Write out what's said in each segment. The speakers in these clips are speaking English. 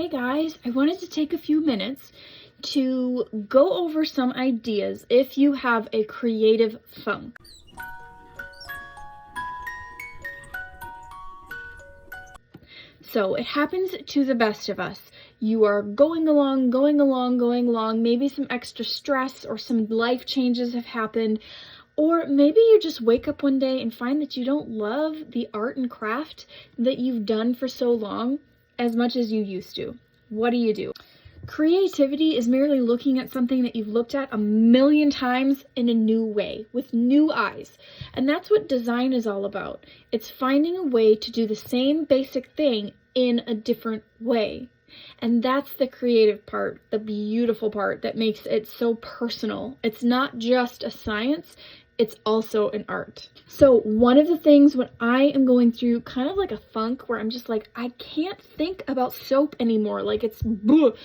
Hey guys, I wanted to take a few minutes to go over some ideas if you have a creative funk. So it happens to the best of us. You are going along, maybe some extra stress or some life changes have happened, or maybe you just wake up one day and find that you don't love the art and craft that you've done for so long as much as you used to. What do? Creativity is merely looking at something that you've looked at a million times in a new way, with new eyes. And that's what design is all about. It's finding a way to do the same basic thing in a different way. And that's the creative part, the beautiful part that makes it so personal. It's not just a science, it's also an art. So one of the things when I am going through kind of like a funk where I'm just like, I can't think about soap anymore. Like it's, bleh,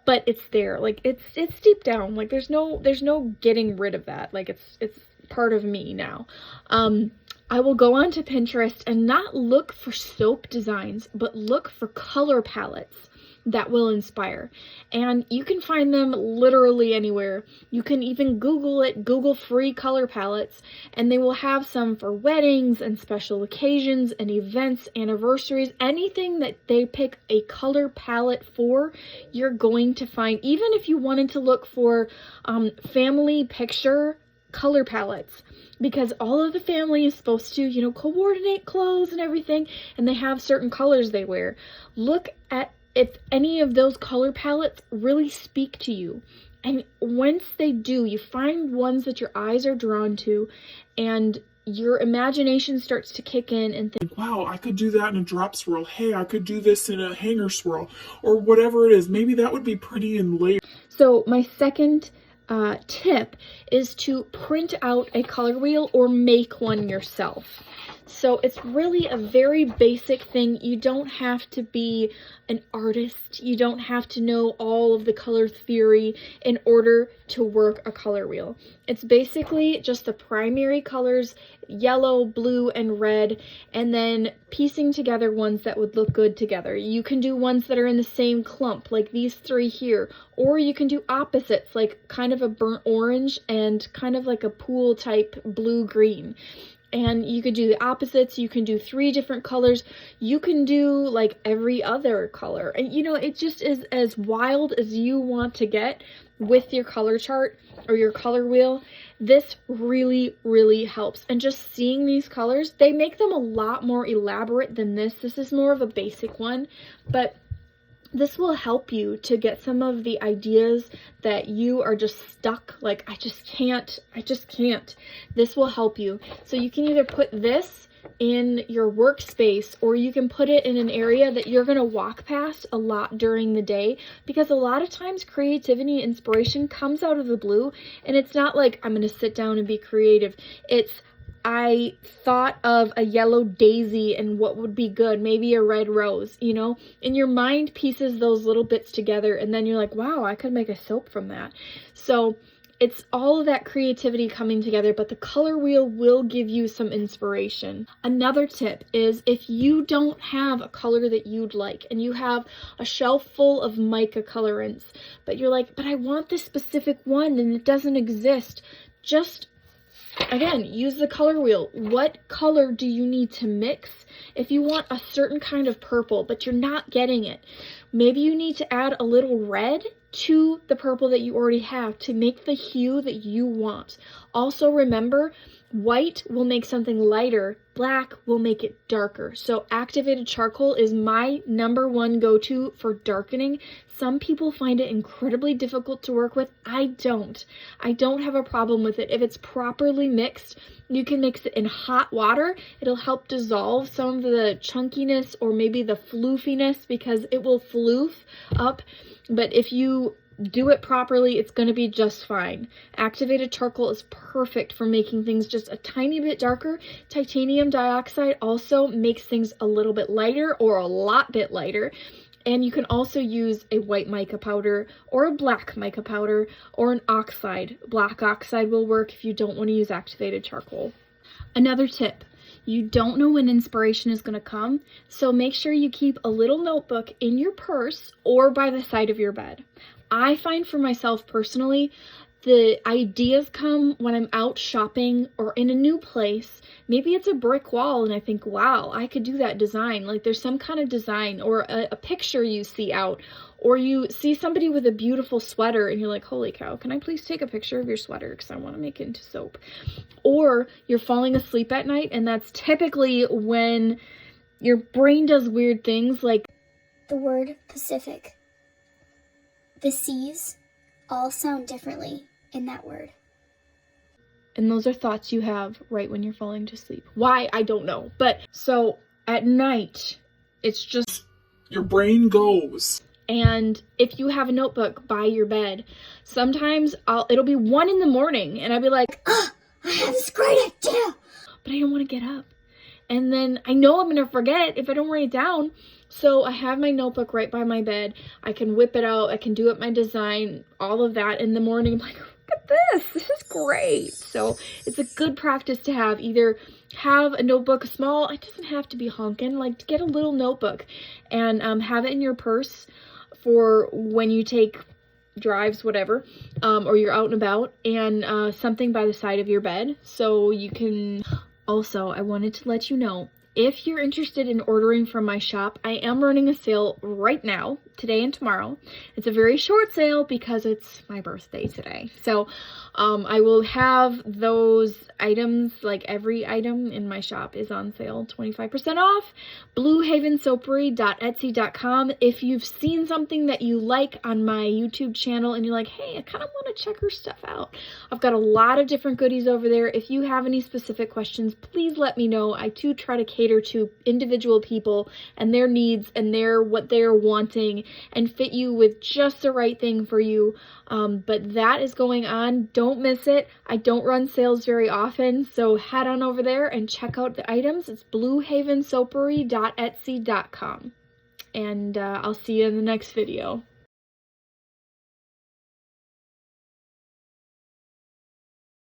but it's there. Like it's deep down. Like there's no getting rid of that. Like it's part of me now. I will go onto Pinterest and not look for soap designs, but look for color palettes that will inspire. And you can find them literally anywhere. You can even Google it, Google free color palettes, and they will have some for weddings and special occasions and events, anniversaries, anything that they pick a color palette for, you're going to find. Even if you wanted to look for family picture color palettes, because all of the family is supposed to, coordinate clothes and everything, and they have certain colors they wear. Look at if any of those color palettes really speak to you. And once they do, you find ones that your eyes are drawn to, and your imagination starts to kick in and think, wow, I could do that in a drop swirl. Hey, I could do this in a hanger swirl, or whatever it is. Maybe that would be pretty in layers. So my second tip is to print out a color wheel or make one yourself. So it's really a very basic thing. You don't have to be an artist. You don't have to know all of the color theory in order to work a color wheel. It's basically just the primary colors, yellow, blue, and red, and then piecing together ones that would look good together. You can do ones that are in the same clump, like these three here, or you can do opposites, like kind of a burnt orange and kind of like a pool type blue-green. And you could do the opposites. You can do 3 different colors. You can do like every other color. And it just is as wild as you want to get with your color chart or your color wheel. This really, really helps. And just seeing these colors, they make them a lot more elaborate than this. This is more of a basic one, but this will help you to get some of the ideas that you are just stuck, like, I just can't. This will help you. So you can either put this in your workspace, or you can put it in an area that you're going to walk past a lot during the day, because a lot of times creativity, inspiration comes out of the blue, and it's not like I'm going to sit down and be creative. It's I thought of a yellow daisy and what would be good, maybe a red rose, and your mind pieces those little bits together, and then you're like, wow, I could make a soap from that. So it's all of that creativity coming together, but the color wheel will give you some inspiration. Another tip is if you don't have a color that you'd like, and you have a shelf full of mica colorants, but you're like, but I want this specific one and it doesn't exist, just again, use the color wheel. What color do you need to mix? If you want a certain kind of purple, but you're not getting it, maybe you need to add a little red to the purple that you already have to make the hue that you want. Also remember, white will make something lighter, black will make it darker. So activated charcoal is my #1 go-to for darkening. Some people find it incredibly difficult to work with. I don't have a problem with it. If it's properly mixed, you can mix it in hot water. It'll help dissolve some of the chunkiness or maybe the floofiness, because it will floof up. But if you do it properly, it's going to be just fine. Activated charcoal is perfect for making things just a tiny bit darker. Titanium dioxide also makes things a little bit lighter or a lot bit lighter. And you can also use a white mica powder or a black mica powder or an oxide. Black oxide will work if you don't want to use activated charcoal. Another tip, You don't know when inspiration is going to come, so make sure you keep a little notebook in your purse or by the side of your bed. I find for myself personally, the ideas come when I'm out shopping or in a new place. Maybe it's a brick wall and I think, wow, I could do that design. Like there's some kind of design or a picture you see out, or you see somebody with a beautiful sweater and you're like, holy cow, can I please take a picture of your sweater because I want to make it into soap? Or you're falling asleep at night, and that's typically when your brain does weird things like the word Pacific. The C's all sound differently in that word. And those are thoughts you have right when you're falling to sleep. Why? I don't know. But so at night, it's just your brain goes. And if you have a notebook by your bed, sometimes it'll be 1 a.m. and I'll be like, I have this great idea. But I don't want to get up. And then I know I'm going to forget if I don't write it down. So I have my notebook right by my bed. I can whip it out. I can do up my design, all of that in the morning. I'm like, look at this. This is great. So it's a good practice to have. Either have a notebook small. It doesn't have to be honking. Like get a little notebook and have it in your purse for when you take drives, whatever, or you're out and about, and something by the side of your bed so you can. Also, I wanted to let you know, if you're interested in ordering from my shop, I am running a sale right now, today and tomorrow. It's a very short sale because it's my birthday today. So I will have those items, like every item in my shop is on sale, 25% off. bluehavensoapery.etsy.com. If you've seen something that you like on my YouTube channel and you're like, hey, I kind of want to check her stuff out, I've got a lot of different goodies over there. If you have any specific questions, please let me know. I do try to cater to individual people and their needs and what they're wanting and fit you with just the right thing for you. But that is going on. Don't miss it. I don't run sales very often, so head on over there and check out the items. It's bluehavensoapery.etsy.com. And I'll see you in the next video.